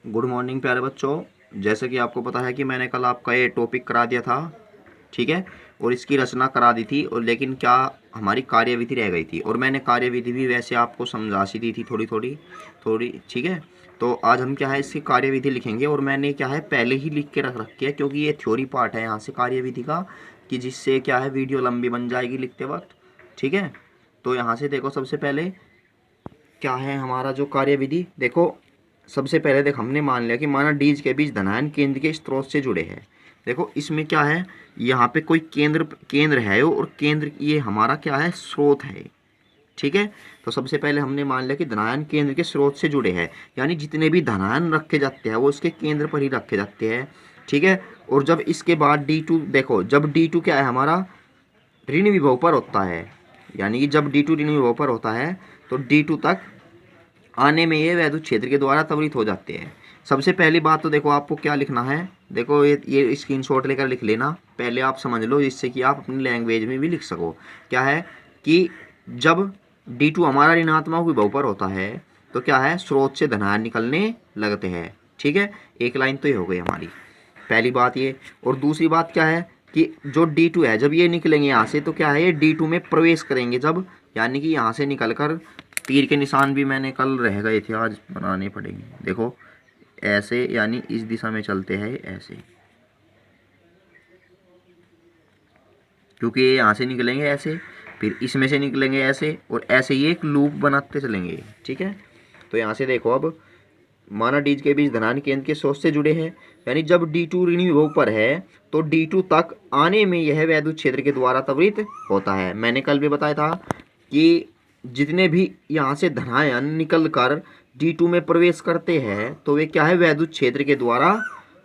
Good morning प्यारे बच्चों। जैसे कि आपको पता है कि मैंने कल आपका ये टॉपिक करा दिया था, ठीक है, और इसकी रचना करा दी थी, और लेकिन क्या हमारी कार्यविधि रह गई थी, और मैंने कार्यविधि भी वैसे आपको समझा सी दी थी थोड़ी थोड़ी थोड़ी, ठीक है। तो आज हम क्या है इसकी कार्यविधि लिखेंगे, और मैंने क्या है पहले ही लिख के रख रखी है, क्योंकि ये थ्योरी पार्ट है यहाँ से कार्यविधि का, कि जिससे क्या है वीडियो लंबी बन जाएगी लिखते वक्त, ठीक है। तो यहाँ से देखो, सबसे पहले क्या है हमारा जो कार्यविधि, देखो सबसे पहले देख हमने मान लिया कि माना डीज के बीच धनायन केंद्र के स्रोत से जुड़े हैं। देखो इसमें क्या है, यहाँ पे कोई केंद्र केंद्र है और केंद्र ये हमारा क्या है स्रोत है, ठीक है। तो सबसे पहले हमने मान लिया कि धनायन केंद्र के स्रोत से जुड़े हैं, यानी जितने भी धनायन रखे जाते हैं वो इसके केंद्र पर ही रखे जाते हैं, ठीक है। और जब इसके बाद D2 देखो, जब D2 क्या है हमारा ऋण विभव पर होता है, यानी कि जब D2 ऋण विभव पर होता है तो D2 तक आने में ये वैद्युत क्षेत्र के द्वारा त्वरित हो जाते हैं। सबसे पहली बात तो देखो आपको क्या लिखना है, देखो ये स्क्रीनशॉट लेकर लिख लेना, पहले आप समझ लो जिससे कि आप अपनी लैंग्वेज में भी लिख सको। क्या है कि जब D2 हमारा ऋणात्मक विभव पर होता है तो क्या है स्रोत से धनायन निकलने लगते हैं, ठीक है। एक लाइन तो ये हो गई हमारी पहली बात ये। और दूसरी बात क्या है कि जो D2 है जब ये निकलेंगे यहाँ से तो क्या है ये D2 में प्रवेश करेंगे जब, यानी कि यहाँ से निकलकर तीर के निशान भी मैंने कल रह गए थे, आज बनाने पड़ेंगे। देखो ऐसे, यानी इस दिशा में चलते हैं ऐसे, क्योंकि ये यहाँ से निकलेंगे ऐसे, फिर इसमें से निकलेंगे ऐसे, और ऐसे ही एक लूप बनाते चलेंगे, ठीक है। तो यहाँ से देखो, अब माना डीज के बीच धनायन केंद्र के स्रोत से जुड़े हैं, यानी जब D2 ऋण विभव पर है तो D2 तक आने में यह वैद्युत क्षेत्र के द्वारा त्वरित होता है। मैंने कल भी बताया था कि जितने भी यहाँ से धनायन निकल कर D2 में प्रवेश करते हैं तो वे क्या है वैद्युत क्षेत्र के द्वारा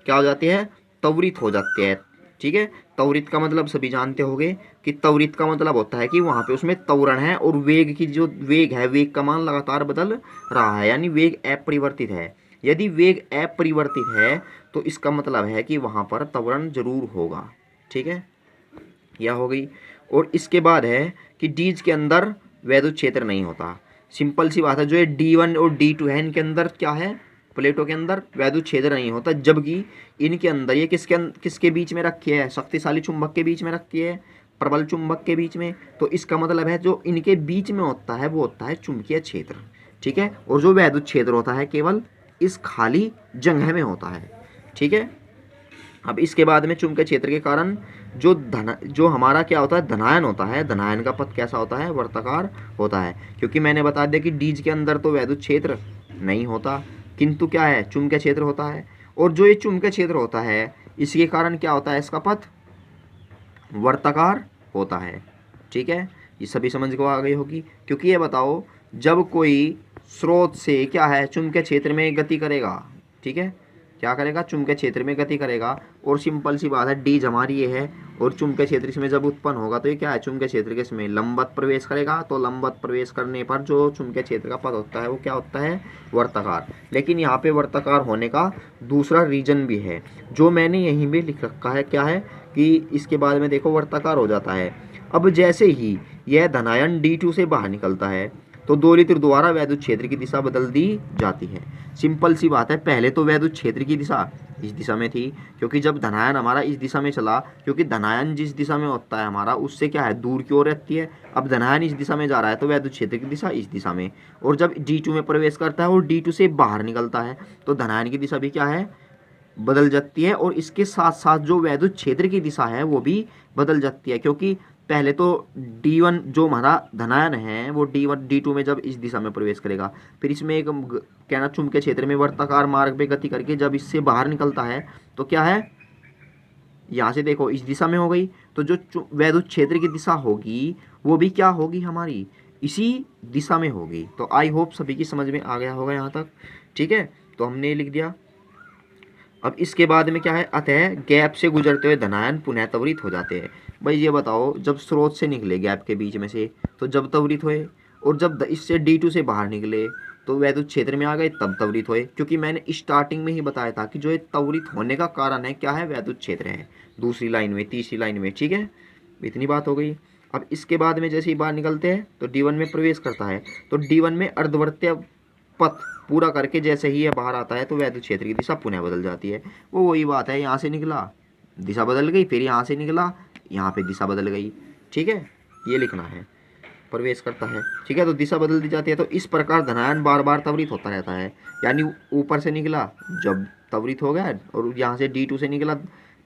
क्या हो जाते हैं, त्वरित हो जाते हैं, ठीक है। त्वरित का मतलब सभी जानते होंगे कि त्वरित का मतलब होता है कि वहाँ पे उसमें त्वरण है, और वेग की जो वेग है, वेग का मान लगातार बदल रहा है, यानी वेग अपरिवर्तित है। यदि वेग अपरिवर्तित है तो इसका मतलब है कि वहाँ पर त्वरण जरूर होगा, ठीक है, यह हो गई। और इसके बाद है कि डीज के अंदर वैद्युत क्षेत्र नहीं होता। सिंपल सी बात है, जो ये D1 और D2 है इनके अंदर क्या है, प्लेटों के अंदर वैद्युत क्षेत्र नहीं होता, जबकि इनके अंदर ये किसके बीच में रखी है, शक्तिशाली चुंबक के बीच में रखी है, प्रबल चुंबक के बीच में। तो इसका मतलब है जो इनके बीच में होता है वो होता है चुंबकीय क्षेत्र, ठीक है। और जो वैद्युत क्षेत्र होता है केवल इस खाली जगह में होता है, ठीक है। अब इसके बाद में चुंबकीय क्षेत्र के कारण जो हमारा क्या होता है धनायन होता है, धनायन का पथ कैसा होता है, वर्ताकार होता है, क्योंकि मैंने बता दिया कि डीज के अंदर तो वैद्युत क्षेत्र नहीं होता, किंतु क्या है चुंबकीय क्षेत्र होता है। और जो ये चुंबकीय क्षेत्र होता है इसके कारण क्या होता है, इसका पथ वर्ताकार होता है, ठीक है। ये सभी समझ को आ गई होगी, क्योंकि ये बताओ जब कोई स्रोत से क्या है चुंबकीय क्षेत्र में गति करेगा, ठीक है, क्या करेगा चुंबकीय क्षेत्र में गति करेगा, और सिंपल सी बात है डीज हमारी ये है, और चुंबकीय क्षेत्र इसमें जब उत्पन्न होगा तो ये क्या है चुंबकीय क्षेत्र के इसमें लंबवत प्रवेश करेगा, तो लंबवत प्रवेश करने पर जो चुंबकीय क्षेत्र का पथ होता है वो क्या होता है वर्ताकार। लेकिन यहाँ पे वर्ताकार होने का दूसरा रीजन भी है जो मैंने यहीं भी लिख रखा है, क्या है कि इसके बाद में देखो वर्ताकार हो जाता है। अब जैसे ही यह धनायन D2 से बाहर निकलता है तो दोलित्र द्वारा वैद्युत क्षेत्र की दिशा बदल दी जाती है। सिंपल सी बात है, पहले तो वैद्युत क्षेत्र की दिशा इस दिशा में थी, क्योंकि जब धनायन हमारा इस दिशा में चला, क्योंकि धनायन जिस दिशा में होता है हमारा उससे क्या है दूर की ओर रहती है। अब धनायन इस दिशा में जा रहा है तो वैद्युत क्षेत्र की दिशा इस दिशा में, और जब D2 में प्रवेश करता है और D2 से बाहर निकलता है तो धनायन की दिशा भी क्या है बदल जाती है, और इसके साथ साथ जो वैद्युत क्षेत्र की दिशा है वो भी बदल जाती है। क्योंकि पहले तो D1 जो हमारा धनायन है वो D1 D2 में जब इस दिशा में प्रवेश करेगा, फिर इसमें एक कहना चुंबकीय क्षेत्र में वर्ताकार मार्ग पे गति करके जब इससे बाहर निकलता है तो क्या है यहाँ से देखो इस दिशा में हो गई, तो जो वैद्युत क्षेत्र की दिशा होगी वो भी क्या होगी हमारी इसी दिशा में होगी। तो आई होप सभी की समझ में आ गया होगा यहाँ तक, ठीक है। तो हमने लिख दिया। अब इसके बाद में क्या है, अतः गैप से गुजरते हुए धनायन पुनः त्वरित हो जाते हैं। भाई ये बताओ जब स्रोत से निकले गैप के बीच में से तो जब त्वरित हुए, और जब इससे D2 से बाहर निकले तो वैद्युत क्षेत्र में आ गए तब त्वरित हुए, क्योंकि मैंने स्टार्टिंग में ही बताया था कि जो ये त्वरित होने का कारण है क्या है वैद्युत क्षेत्र है, दूसरी लाइन में तीसरी लाइन में, ठीक है। इतनी बात हो गई। अब इसके बाद में जैसे ही बाहर निकलते हैं तो D1 में प्रवेश करता है, तो D1 में अर्धवर्तीय पथ पूरा करके जैसे ही ये बाहर आता है तो वैद्युत क्षेत्र की दिशा पुनः बदल जाती है। वो वही बात है, यहाँ से निकला दिशा बदल गई, फिर यहाँ से निकला यहाँ पे दिशा बदल गई। ठीक है, ये लिखना है, प्रवेश करता है। ठीक है, तो दिशा बदल दी जाती है। तो इस प्रकार धनायन बार बार त्वरित होता रहता है, यानी ऊपर से निकला जब त्वरित हो गया और यहाँ से D2 से निकला,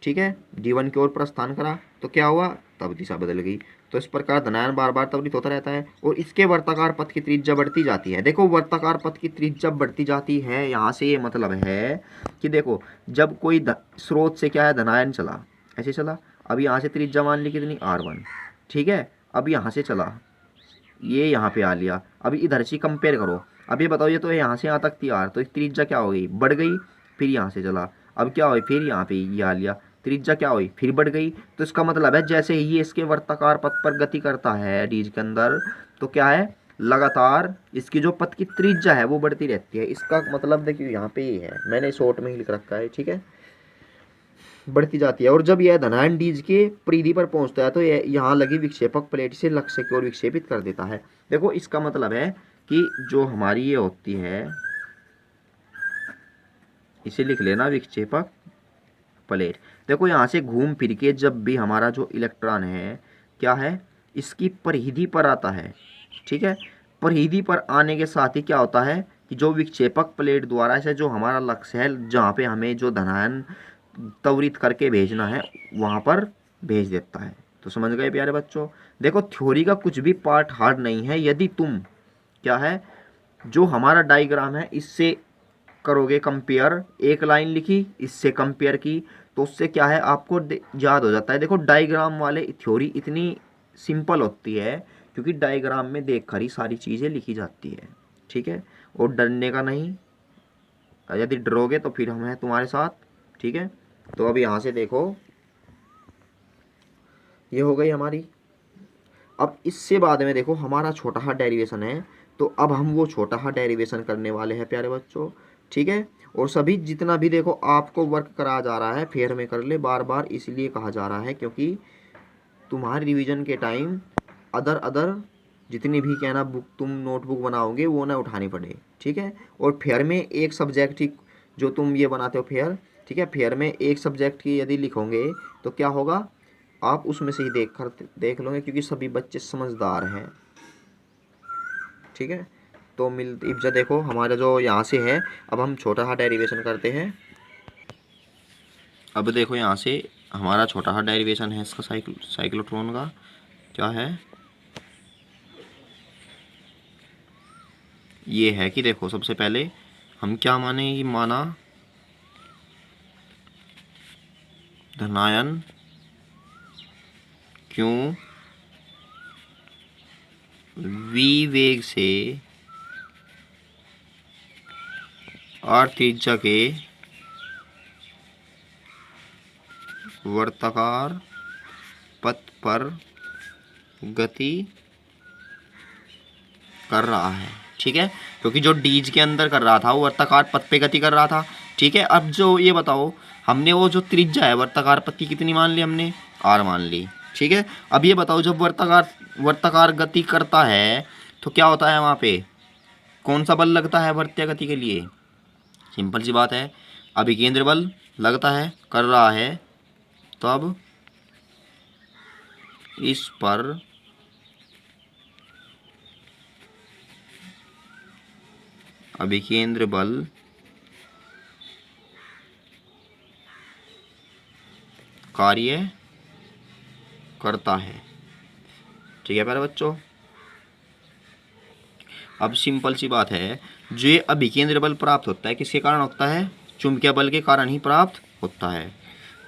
ठीक है, D1 की ओर प्रस्थान करा तो क्या हुआ, तब दिशा बदल गई। तो इस प्रकार धनायन बार बार त्वरित होता रहता है और इसके वर्ताकार पथ की त्रिज्या बढ़ती जाती है। देखो वर्ताकार पथ की त्रिज्या बढ़ती जाती है, यहाँ से ये मतलब है कि देखो जब कोई स्रोत से क्या है धनायन चला, ऐसे चला, अब यहाँ से त्रिज्या मान ली कितनी R1, ठीक है, अब यहाँ से चला, ये यहाँ पे आ लिया, अभी इधर से कंपेयर करो। अब ये बताओ, ये तो यहाँ से यहाँ तक थी R, तो त्रिज्या क्या हो गई, बढ़ गई, फिर यहाँ से चला, अब क्या हुई, फिर यहाँ पे ये आ लिया, त्रिज्या क्या हुई, फिर बढ़ गई। तो इसका मतलब है जैसे ही ये इसके वर्ताकार पथ पर गति करता है डीज के अंदर, तो क्या है, लगातार इसकी जो पथ की त्रिज्या है वो बढ़ती रहती है। इसका मतलब देखिए यहाँ पे ये है, मैंने शॉर्ट में ही लिख रखा है, ठीक है, बढ़ती जाती है। और जब यह धनायन डीज के परिधि पर पहुंचता है तो यह यहाँ लगी विक्षेपक प्लेट से लक्ष्य की ओर विक्षेपित कर देता है। देखो इसका मतलब है कि जो हमारी ये होती है, इसे लिख लेना विक्षेपक प्लेट। देखो यहाँ से घूम फिर के जब भी हमारा जो इलेक्ट्रॉन है क्या है, इसकी परिधि पर आता है, ठीक है, परिधि पर आने के साथ ही क्या होता है कि जो विक्षेपक प्लेट द्वारा से जो हमारा लक्ष्य है, जहाँ पे हमें जो धनायन त्वरित करके भेजना है वहाँ पर भेज देता है। तो समझ गए प्यारे बच्चों। देखो थ्योरी का कुछ भी पार्ट हार्ड नहीं है, यदि तुम क्या है जो हमारा डायग्राम है इससे करोगे कंपेयर, एक लाइन लिखी इससे कंपेयर की, तो उससे क्या है आपको याद हो जाता है। देखो डायग्राम वाले थ्योरी इतनी सिंपल होती है क्योंकि डायग्राम में देख कर ही सारी चीज़ें लिखी जाती है, ठीक है, और डरने का नहीं, यदि डरोगे तो फिर हम हैं तुम्हारे साथ, ठीक है। तो अब यहाँ से देखो ये हो गई हमारी। अब इससे बाद में देखो हमारा छोटा हा डेरिवेशन है, तो अब हम वो छोटा हा डेरिवेशन करने वाले हैं प्यारे बच्चों, ठीक है। और सभी जितना भी देखो आपको वर्क कराया जा रहा है फेयर में कर ले, बार बार इसलिए कहा जा रहा है क्योंकि तुम्हारे रिवीजन के टाइम अदर जितनी भी कहना बुक तुम नोटबुक बनाओगे वो ना उठानी पड़े, ठीक है। और फेयर में एक सब्जेक्ट ही जो तुम ये बनाते हो फेयर, ठीक है, फेयर में एक सब्जेक्ट की यदि लिखोगे तो क्या होगा, आप उसमें से ही देख लोगे क्योंकि सभी बच्चे समझदार हैं, ठीक है। तो इब्जा देखो हमारा जो यहाँ से है, अब हम छोटा हा डेरिवेशन करते हैं। अब देखो यहाँ से हमारा छोटा हा डेरिवेशन है इसका साइक्लोट्रॉन का, क्या है, ये है कि देखो सबसे पहले हम क्या माने, ये माना धनायन क्यों v वेग से r त्रिज्या के वर्ताकार पथ पर गति कर रहा है, ठीक है, क्योंकि जो डीज के अंदर कर रहा था वो वर्ताकार पथ पे गति कर रहा था, ठीक है। अब जो ये बताओ हमने वो जो त्रिज्या है वर्ताकार पथ की कितनी मान ली, हमने r मान ली, ठीक है। अब ये बताओ जब वर्ताकार गति करता है तो क्या होता है, वहाँ पे कौन सा बल लगता है वर्त्य गति के लिए, सिंपल सी बात है, अभिकेंद्र बल लगता है, कर रहा है, तो अब इस पर अभिकेंद्र बल कार्य करता है, ठीक है प्यारे बच्चों। अब सिंपल सी बात है, जो ये अभिकेंद्र बल प्राप्त होता है किसके कारण होता है, चुंबकीय बल के कारण ही प्राप्त होता है।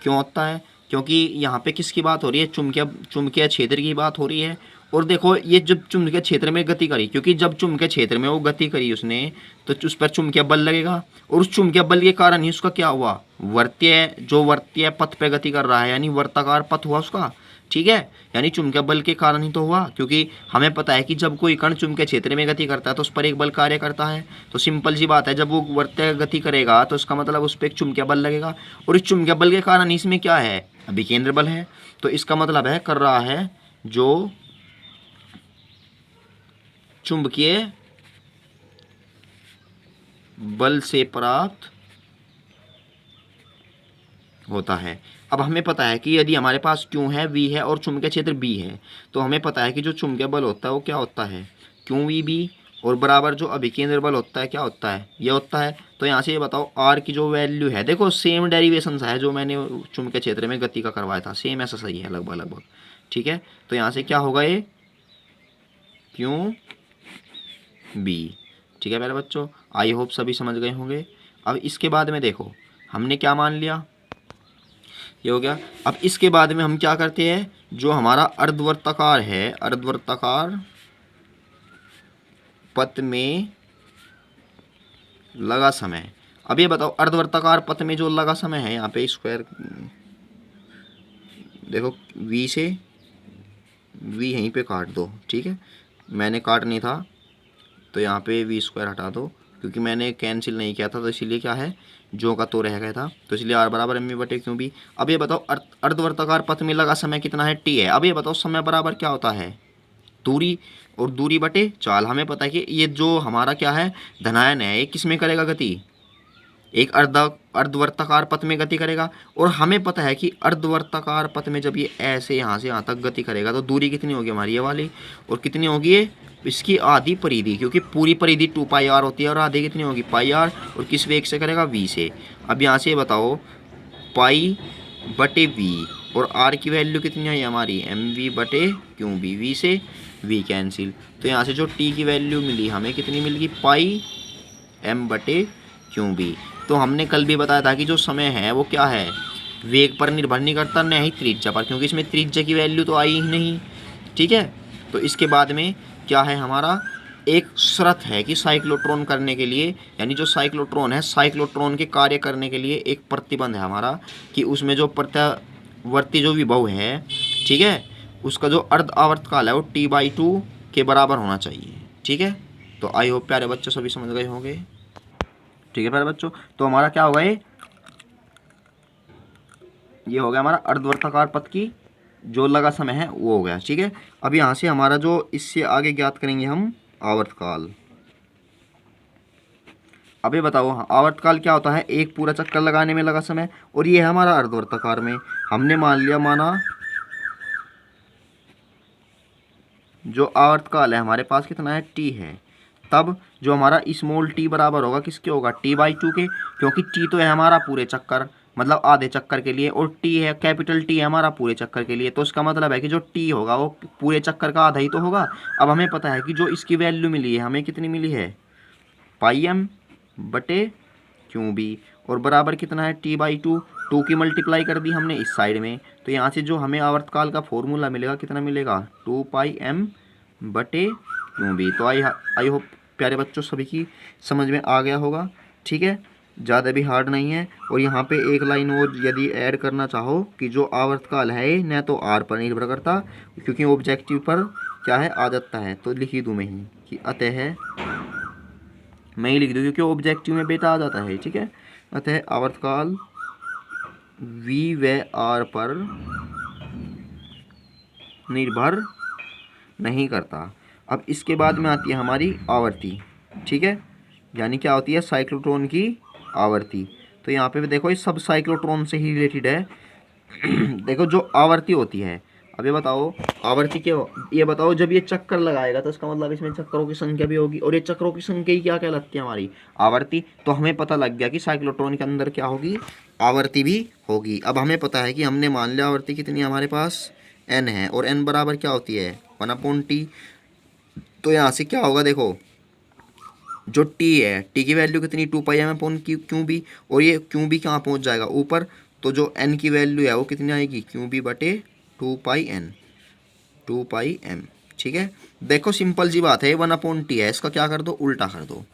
क्यों होता है, क्योंकि यहाँ पे किसकी बात हो रही है, चुंबकीय क्षेत्र की बात हो रही है। और देखो ये जब चुंबकीय क्षेत्र में गति करी, क्योंकि जब चुंबकीय क्षेत्र में वो गति करी उसने तो उस पर चुंबकीय बल लगेगा, और उस चुंबकीय बल के कारण ही उसका क्या हुआ, वर्त्य पथ पे गति कर रहा है, यानी वर्ताकार पथ हुआ उसका, ठीक है, यानी चुंबकीय बल के कारण ही तो हुआ। क्योंकि हमें पता है कि जब कोई कण चुंबकीय क्षेत्र में गति करता है तो उस पर एक बल कार्य करता है, तो सिंपल सी बात है जब वो वर्त्य गति करेगा तो इसका मतलब उस पर एक चुंबकीय बल लगेगा, और इस चुंबकीय बल के कारण इसमें क्या है, अभिकेंद्र बल है। तो इसका मतलब है कर रहा है जो चुंबकीय बल से प्राप्त होता है। अब हमें पता है कि यदि हमारे पास Q है, V है और चुंबकीय क्षेत्र B है, तो हमें पता है कि जो चुंबकीय बल होता है वो क्या होता है, QVB, और बराबर जो अभिकेंद्र बल होता है क्या होता है, ये होता है। तो यहाँ से ये बताओ R की जो वैल्यू है, देखो सेम डेरिवेशन है जो मैंने चुंबकीय क्षेत्र में गति का करवाया था, सेम ऐसा सही है लगभग लगभग, ठीक है। तो यहाँ से क्या होगा, ये QB, ठीक है मेरे बच्चों, आई होप सभी समझ गए होंगे। अब इसके बाद में देखो हमने क्या मान लिया, ये हो गया। अब इसके बाद में हम क्या करते हैं, जो हमारा अर्धवर्ताकार है, अर्धवर्ताकार पथ में लगा समय, अब ये बताओ अर्धवर्ताकार पथ में जो लगा समय है, यहाँ पे स्क्वायर देखो, V से V यहीं पे काट दो, ठीक है, मैंने काट नहीं था तो यहाँ पे V स्क्वायर हटा दो, क्योंकि मैंने कैंसिल नहीं किया था तो इसीलिए क्या है, जो का तो रह गया था, तो इसलिए R बराबर एम बटे क्यों भी। अब ये बताओ अर्धवर्ताकार पथ में लगा समय कितना है, T है। अब ये बताओ समय बराबर क्या होता है, दूरी, और दूरी बटे चाल। हमें पता है कि ये जो हमारा क्या है, धनायन है, ये किस में करेगा गति, एक अर्धवर्ताकार पथ में गति करेगा। और हमें पता है कि अर्धवर्ताकार पथ में जब ये ऐसे यहाँ से यहाँ तक गति करेगा तो दूरी कितनी होगी हमारी, ये वाली, और कितनी होगी ये, इसकी आधी परिधि, क्योंकि पूरी परिधि 2πr होती है और आधी कितनी होगी πr, और किस वेग से करेगा, v से। अब यहाँ से बताओ पाई बटे v, और r की वैल्यू कितनी आई हमारी, mv बटे क्यों b, v से v कैंसिल। तो यहाँ से जो t की वैल्यू मिली हमें कितनी मिल गई, पाई m बटे क्यों b। तो हमने कल भी बताया था कि जो समय है वो क्या है, वेग पर निर्भर नहीं करता, न ही त्रिज्या पर, क्योंकि इसमें त्रिज्या की वैल्यू तो आई ही नहीं, ठीक है। तो इसके बाद में क्या है, हमारा एक शर्त है कि साइक्लोट्रॉन करने के लिए, यानी जो साइक्लोट्रॉन है, साइक्लोट्रॉन के कार्य करने के लिए एक प्रतिबंध है हमारा, कि उसमें जो प्रत्यावर्ती जो विभव है, ठीक है, उसका जो अर्ध आवर्तकाल है वो T/2 के बराबर होना चाहिए, ठीक है। तो आई होप प्यारे बच्चों सभी समझ गए होंगे, ठीक है प्यारे बच्चों। तो हमारा क्या होगा, ये हो गया हमारा अर्धवर्ताकार पथ की जो लगा समय है वो हो गया, ठीक है। अब यहाँ से हमारा जो इससे आगे ज्ञात करेंगे हम आवर्तकाल। अब ये बताओ आवर्तकाल क्या होता है, एक पूरा चक्कर लगाने में लगा समय, और ये है हमारा अर्धवर्ताकार में। हमने मान लिया, माना जो आवर्तकाल है हमारे पास कितना है, T है, तब जो हमारा स्मॉल t बराबर होगा किसके होगा, T/2 के, क्योंकि T तो है हमारा पूरे चक्कर, मतलब आधे चक्कर के लिए, और T है, कैपिटल T है हमारा पूरे चक्कर के लिए, तो इसका मतलब है कि जो T होगा वो पूरे चक्कर का आधा ही तो होगा। अब हमें पता है कि जो इसकी वैल्यू मिली है हमें कितनी मिली है, πm बटे क्यों बी, और बराबर कितना है, T/2, 2 की मल्टीप्लाई कर दी हमने इस साइड में, तो यहाँ से जो हमें आवर्तकाल का फॉर्मूला मिलेगा कितना मिलेगा, 2πm बटे क्यों बी। तो आई होप प्यारे बच्चों सभी की समझ में आ गया होगा, ठीक है, ज़्यादा भी हार्ड नहीं है। और यहाँ पे एक लाइन और यदि ऐड करना चाहो कि जो आवर्तकाल है न तो R पर निर्भर करता, क्योंकि ऑब्जेक्टिव पर क्या है आ जाता है, तो लिख ही दूँ मैं ही कि अतः, मैं ही लिख दूँ क्योंकि ऑब्जेक्टिव में बेटा आ जाता है, ठीक है। अतः आवर्तकाल V व R पर निर्भर नहीं करता। अब इसके बाद में आती है हमारी आवर्ती, ठीक है, यानी क्या होती है, साइक्लोट्रॉन की आवर्ती। तो यहाँ पे भी देखो ये सब साइक्लोट्रॉन से ही रिलेटेड है। देखो जो आवर्ती होती है, अब ये बताओ आवर्ती के, ये बताओ जब ये चक्कर लगाएगा तो इसका मतलब इसमें चक्करों की संख्या भी होगी, और ये चक्करों की संख्या ही क्या कहलाती है हमारी, आवर्ती। तो हमें पता लग गया कि साइक्लोट्रॉन के अंदर क्या होगी, आवर्ती भी होगी। अब हमें पता है कि हमने मान लिया आवर्ती कितनी है हमारे पास, n है, और n बराबर क्या होती है, 1/t। तो यहाँ से क्या होगा, देखो जो t है, t की वैल्यू कितनी, 2πm/क्यू बी, और ये क्यू बी कहाँ पहुँच जाएगा, ऊपर, तो जो n की वैल्यू है वो कितनी आएगी, क्यू बी बटे 2πm, ठीक है। देखो सिंपल सी बात है, 1/t है, इसका क्या कर दो, उल्टा कर दो।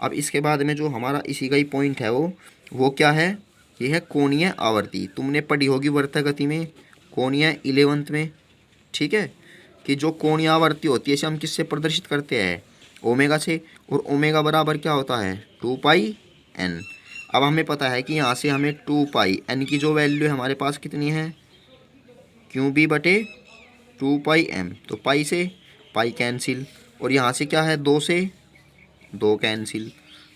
अब इसके बाद में जो हमारा इसी का ही पॉइंट है वो क्या है, ये है कोणीय आवर्ती। तुमने पढ़ी होगी वर्तगति में, कोणीय 11th में, ठीक है, कि जो कोणीय आवर्ती होती है इसे हम किससे प्रदर्शित करते हैं, ओमेगा से, और ओमेगा बराबर क्या होता है, 2πn। अब हमें पता है कि यहाँ से हमें 2πn की जो वैल्यू है हमारे पास कितनी है, क्यू बी बटे 2πm, तो पाई से पाई कैंसिल, और यहाँ से क्या है, 2 से 2 कैंसिल,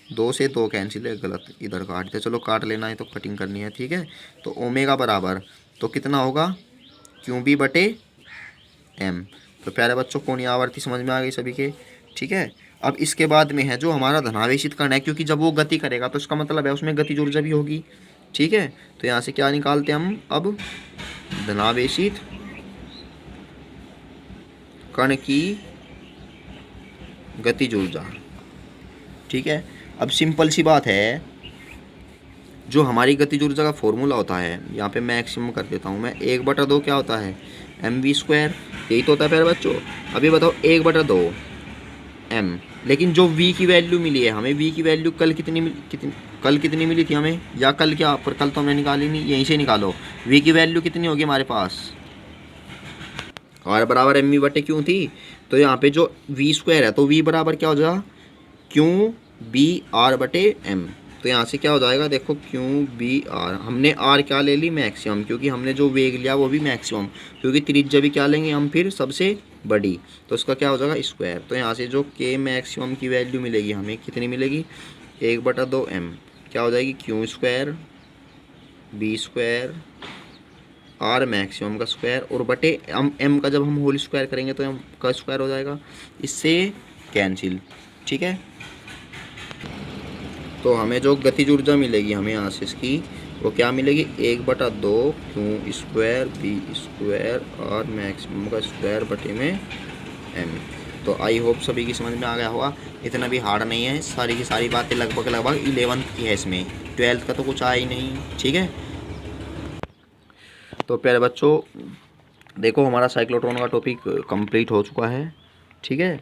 2 से 2 कैंसिल है, गलत इधर काट दिया, चलो काट लेना है तो कटिंग करनी है, ठीक है। तो ओमेगा बराबर तो कितना होगा क्यू बी बटे एम। तो प्यारे बच्चों कोणीय आवर्ती समझ में आ गई सभी के, ठीक है। अब इसके बाद में है जो हमारा धनावेशित कण है, क्योंकि जब वो गति करेगा तो इसका मतलब है उसमें गतिज ऊर्जा भी होगी, ठीक है। तो यहाँ से क्या निकालते हैं हम अब, धनावेशित कण की गतिज ऊर्जा, ठीक है। अब सिंपल सी बात है, जो हमारी गतिज ऊर्जा का फॉर्मूला होता है, यहाँ पे मैक्सिमम कर देता हूँ मैं, 1/2 क्या होता है mv², यही तो होता है प्यारे बच्चों। अभी बताओ 1/2 m, लेकिन जो v की वैल्यू मिली है हमें, v की वैल्यू कल कितनी मिली थी हमें, या कल क्या, पर कल तो हमने निकाली नहीं, यहीं से निकालो। v की वैल्यू कितनी होगी हमारे पास, r बराबर mv बटे क्यों थी, तो यहाँ पे जो v² है तो v बराबर क्या हो जाएगा क्यों बी आर बटे एम। तो यहाँ से क्या हो जाएगा, देखो क्यू बी आर, हमने आर क्या ले ली मैक्सिमम, क्योंकि हमने जो वेग लिया वो भी मैक्सिमम, क्योंकि त्रिज्या भी क्या लेंगे हम फिर सबसे बड़ी, तो उसका क्या हो जाएगा स्क्वायर। तो यहाँ से जो के मैक्सिमम की वैल्यू मिलेगी हमें कितनी मिलेगी, 1/2 एम क्या हो जाएगी क्यू² बी² आर मैक्सिमम का स्क्वायर, और बटे एम का जब हम होल स्क्वायर करेंगे तो एम का स्क्वायर हो जाएगा, इससे कैंसिल, ठीक है। तो हमें जो गतिज ऊर्जा मिलेगी हमें यहाँ से इसकी वो क्या मिलेगी, 1/2 क्यू² बी² और मैक्सिमम का स्क्वायर बटे में एम। तो आई होप सभी की समझ में आ गया होगा, इतना भी हार्ड नहीं है, सारी की सारी बातें लगभग 11th की है, इसमें 12th का तो कुछ आया ही नहीं, ठीक है। तो प्यारे बच्चों देखो हमारा साइक्लोट्रॉन का टॉपिक कंप्लीट हो चुका है, ठीक है।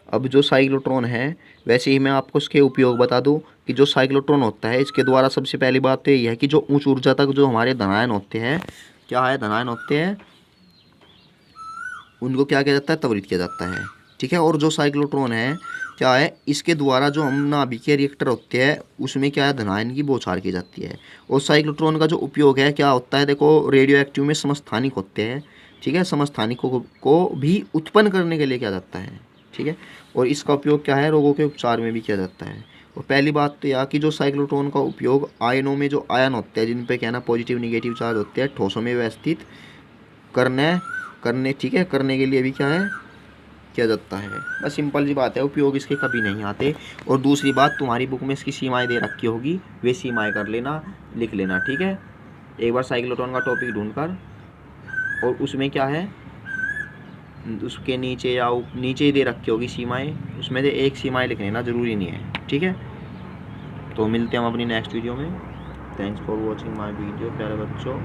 अब जो साइक्लोट्रॉन है, वैसे ही मैं आपको इसके उपयोग बता दूं कि जो साइक्लोट्रॉन होता है इसके द्वारा सबसे पहली बात तो यह है कि जो उच्च ऊर्जा तक जो हमारे धनायन होते हैं, क्या है धनायन होते हैं, उनको क्या किया जाता है, त्वरित किया जाता है, ठीक है। और जो साइक्लोट्रॉन है क्या है, इसके द्वारा जो हम नाभिकीय रिएक्टर होते हैं उसमें क्या है धनायन की बौछार की जाती है। और साइक्लोट्रॉन का जो उपयोग है क्या होता है, देखो रेडियो एक्टिव में समस्थानिक होते हैं, ठीक है, समस्थानिकों को भी उत्पन्न करने के लिए किया जाता है, ठीक है। और इसका उपयोग क्या है, रोगों के उपचार में भी किया जाता है। और पहली बात तो यह कि जो साइक्लोट्रॉन का उपयोग आयनों में जो आयन होते हैं जिन पे कहना पॉजिटिव निगेटिव चार्ज होते हैं, ठोसों में व्यवस्थित करने ठीक है, करने के लिए भी क्या है किया जाता है। बस सिंपल सी बात है, उपयोग इसके कभी नहीं आते। और दूसरी बात, तुम्हारी बुक में इसकी सीमाएं दे रखी होगी, वे सीमाएं कर लेना, लिख लेना, ठीक है। एक बार साइक्लोट्रॉन का टॉपिक ढूंढकर, और उसमें क्या है उसके नीचे या नीचे ही दे रखी होगी सीमाएं, उसमें से एक सीमाएं लिख लेना, ज़रूरी नहीं है, ठीक है। तो मिलते हैं हम अपनी नेक्स्ट वीडियो में। Thanks for watching my video प्यारे बच्चों।